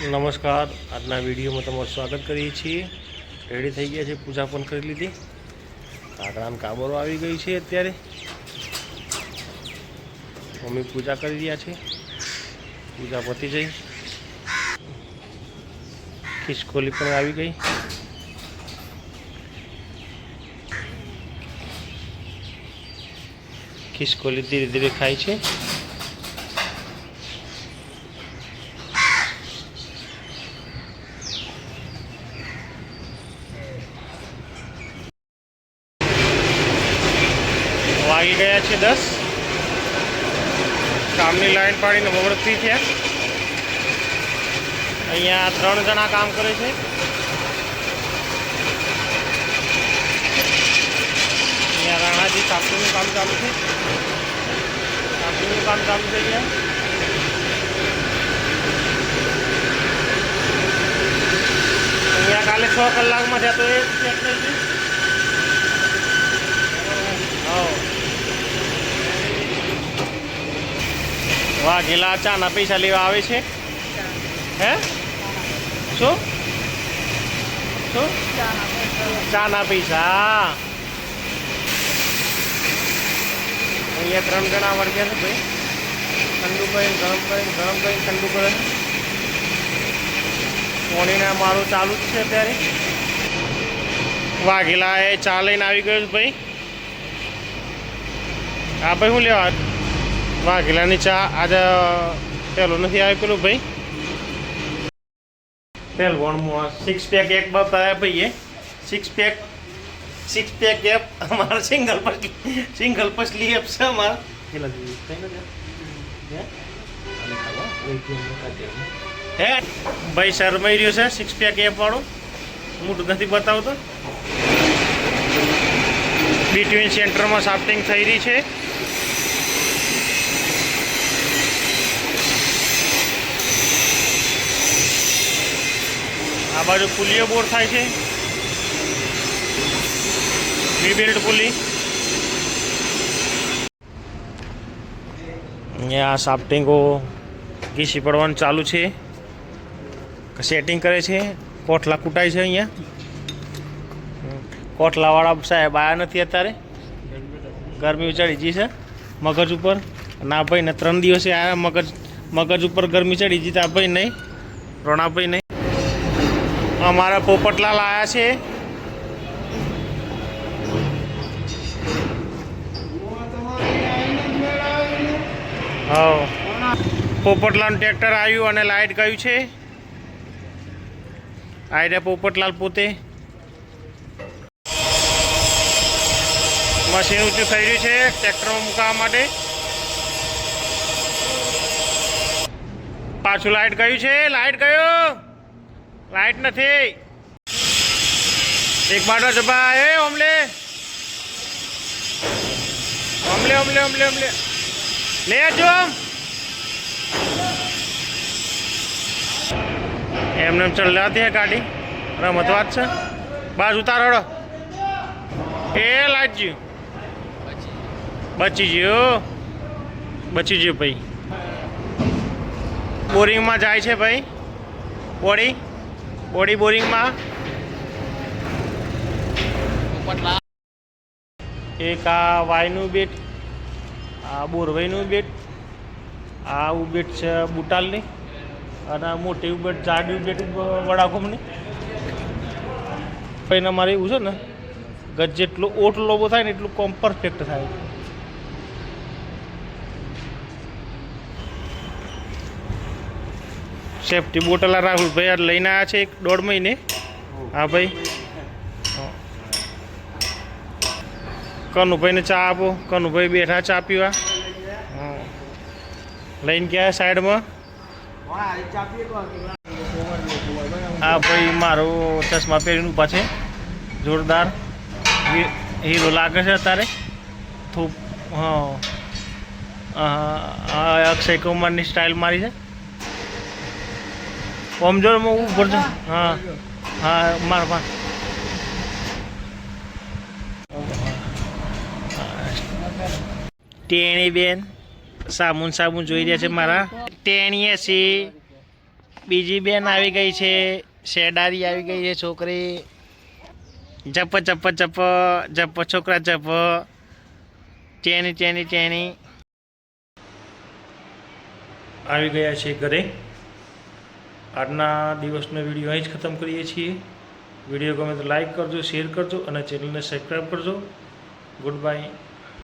નમસ્કાર, આજના વિડીયોમાં તમારું સ્વાગત કરીએ છીએ। રેડી થઈ ગયા છે, પૂજા પણ કરી લીધી। કાકડામાં કાબરો આવી ગઈ છે। અત્યારે મમ્મી પૂજા કરી રહ્યા છે। પૂજા પતી જઈ, ખિસકોલી પણ આવી ગઈ। ખિસકોલી ધીરે ધીરે ખાય છે। વાગી ગયા છે 10। કામની લાઈન પાડીને મુહૂર્તથી થયા। અહીંયા 3 જણા કામ કરે છે। અહીંયા રાણાજી સાપુનું કામ ચાલુ છે। સાપુનું કામ ચાલુ થઈ ગયા। અહીંયા કાલે 6 કલાકમાં થયા તો એ ચેક થઈ ગયું। વાઘેલા ચાના પૈસા લેવા આવે છે। હે શું શું ચાના પૈસા? અહીંયા 3 જણા વર્ગ્યા છે ભાઈ। ઠંડુ કરીને ગરમ કરીને ઠંડુ કરે। પાણીને મારું ચાલુ જ છે અત્યારે। વાઘેલા એ ચા લઈને આવી ગયો છે ભાઈ। હા ભાઈ, શું લેવા? વાઘેલાની ચા આજે પેલો નથી આવ્યો પેલું ભાઈ। પેલું 6 પેક એક બતાવ્યા ભાઈએ। 6 પેક એપ અમારા સિંગલ પસલી એપ છે અમારા। હે ભાઈ શરમાઈ રહ્યો છે 6 પેક એપ વાળો, મોટું નથી બતાવતો। બિટવીન સેન્ટરમાં સાફ્ટિંગ થઈ રહી છે। આ બાજુ પુલીઓ બોર થાય છે, રીબિલ્ડ પુલી। અહીંયા સાફ્ટિંગો ઘીસી પડવાનું ચાલુ છે, સેટિંગ કરે છે। કોઠલા કૂટાય છે। અહીંયા કોઠલાવાળા સાહેબ આવ્યા નથી અત્યારે, ગરમી ચડી ગઈ છે મગજ ઉપર। ના ભાઈ ને 3 દિવસે આવ્યા, મગજ ઉપર ગરમી ચડી ગઈ। તા ભાઈ નહીં, રોણાભાઈ નહીં। અમારા પોપટલાલ આવ્યા છે। હા, પોપટલાલ ટ્રેક્ટર આવ્યું અને લાઇટ ગયું છે। આઈડિયા પોપટલાલ પોતે। મશીન ઊંચું થઈ રહ્યું છે ટ્રેક્ટરમાં મૂકવા માટે। પાછું લાઇટ ગયું છે, લાઇટ ગયું, લાઇટ નથી। એક બાટો જબા એ ઓમલે ઓમલે ઓમલે ઓમલે ઓમલે લે જો એમને ચલાતી હે ગાડી, રમત વાત છે। બાજ ઉતારો એ લાઈટ જ્યું બચી ગયો ભાઈ। બોરિંગમાં જાય છે ભાઈ, બોડી બોરિંગમાં। એક આ વાયનું બેટ, આ બોરવાઈનું બેટ, આ ઉબેટ છે બુટાલની, અને મોટી ઉબેટ જાડી ઉબેટ વડાકોમની। ભાઈને અમારે એવું છે ને, ગજ જેટલો ઓટ લોબો થાય ને એટલું કોમ પરફેક્ટ થાય। સેફ્ટી બોટલ રાહુલભાઈ આ લઈને આવ્યા છે 1-1.5 મહિને। હા ભાઈ, કનુભાઈને ચા આપો। કનુભાઈ બેઠા ચા પીવા, લઈને ગયા સાઈડમાં। હા ભાઈ, મારો ચશ્મા પહેરીને ઊભા છે, જોરદાર હીરો લાગે છે અત્યારે। ખૂબ હા, અક્ષય કુમારની સ્ટાઇલ મારી છે। ઓમજોરમાં ઉપર છે। હા હા, માર ટેણી બેન સાબુન જોઈ રહ્યા છે મારા। ટેણીએ છે બીજી બેન આવી ગઈ છે, શેડારી આવી ગઈ છે છોકરી. જપ ચપ ચપ જપ છોકરા જપ. ચેની ચેની ચેની આવી ગયા છે ઘરે. આજના દિવસનો વિડીયો અહીં જ ખતમ કરીએ છીએ. વિડીયો ગમે તો લાઈક કરજો, શેર કરજો અને ચેનલને સબસ્ક્રાઈબ કરજો. Good bye.